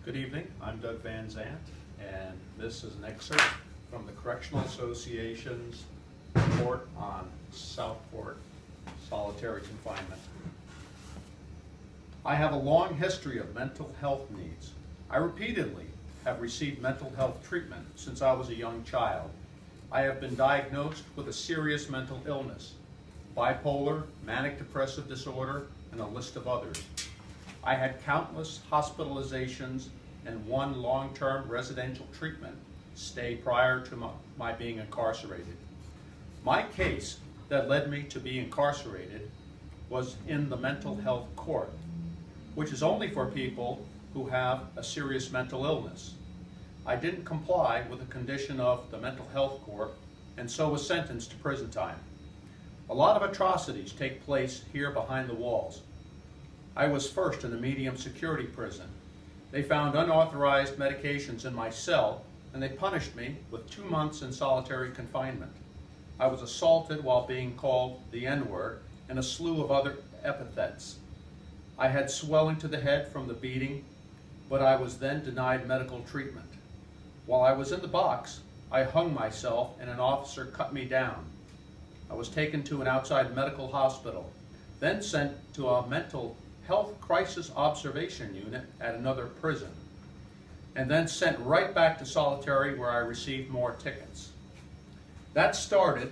Good evening, I'm Doug Van Zandt, and this is an excerpt from the Correctional Association's report on Southport solitary confinement. I have a long history of mental health needs. I repeatedly have received mental health treatment since I was a young child. I have been diagnosed with a serious mental illness, bipolar, manic depressive disorder, and a list of others. I had countless hospitalizations and one long-term residential treatment stay prior to my being incarcerated. My case that led me to be incarcerated was in the mental health court, which is only for people who have a serious mental illness. I didn't comply with the condition of the mental health court and so was sentenced to prison time. A lot of atrocities take place here behind the walls. I was first in a medium security prison. They found unauthorized medications in my cell and they punished me with 2 months in solitary confinement. I was assaulted while being called the N-word and a slew of other epithets. I had swelling to the head from the beating, but I was then denied medical treatment. While I was in the box, I hung myself and an officer cut me down. I was taken to an outside medical hospital, then sent to a mental health crisis observation unit at another prison, and then sent right back to solitary where I received more tickets. That started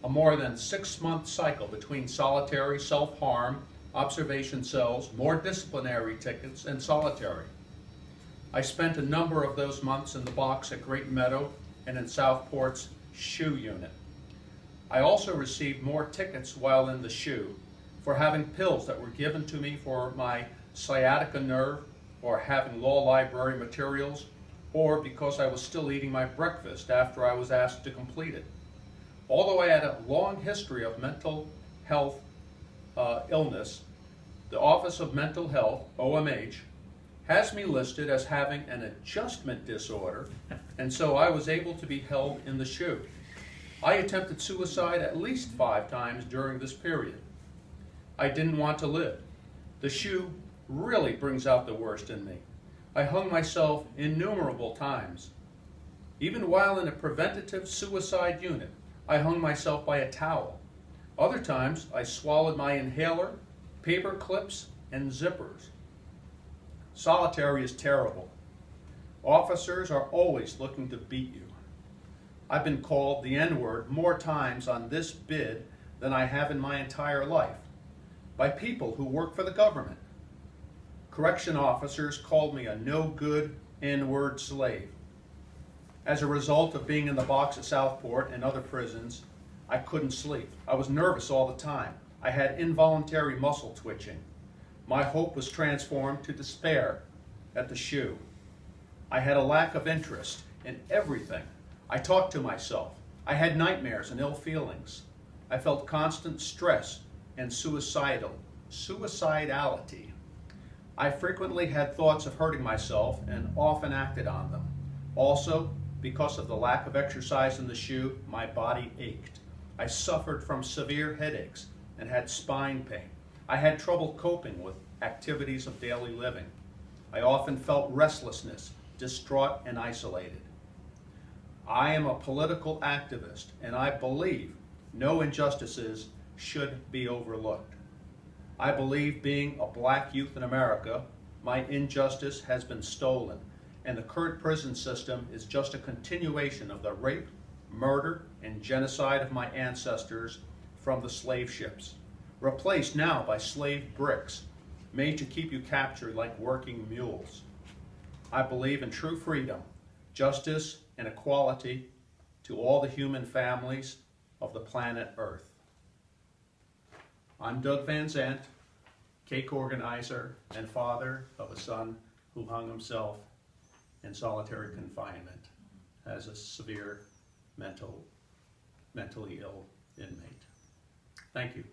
a more than 6-month cycle between solitary, self-harm, observation cells, more disciplinary tickets, and solitary. I spent a number of those months in the box at Great Meadow and in Southport's SHU unit. I also received more tickets while in the SHU for having pills that were given to me for my sciatica nerve, or having law library materials, or because I was still eating my breakfast after I was asked to complete it. Although I had a long history of mental health illness, the Office of Mental Health, OMH, has me listed as having an adjustment disorder, and so I was able to be held in the SHU. I attempted suicide at least 5 times during this period. I didn't want to live. The SHU really brings out the worst in me. I hung myself innumerable times. Even while in a preventative suicide unit, I hung myself by a towel. Other times, I swallowed my inhaler, paper clips, and zippers. Solitary is terrible. Officers are always looking to beat you. I've been called the N-word more times on this bid than I have in my entire life, by people who work for the government. Correction officers called me a no-good N-word slave. As a result of being in the box at Southport and other prisons, I couldn't sleep. I was nervous all the time. I had involuntary muscle twitching. My hope was transformed to despair at the SHU. I had a lack of interest in everything. I talked to myself. I had nightmares and ill feelings. I felt constant stress and suicidality. I frequently had thoughts of hurting myself and often acted on them. Also, because of the lack of exercise in the SHU, my body ached. I suffered from severe headaches and had spine pain. I had trouble coping with activities of daily living. I often felt restlessness, distraught, and isolated. I am a political activist, and I believe no injustices should be overlooked. I believe, being a black youth in America, my injustice has been stolen, and the current prison system is just a continuation of the rape, murder, and genocide of my ancestors from the slave ships, replaced now by slave bricks, made to keep you captured like working mules. I believe in true freedom, justice, and equality to all the human families of the planet Earth. I'm Doug Van Zandt, cake organizer and father of a son who hung himself in solitary confinement as a severe mentally ill inmate. Thank you.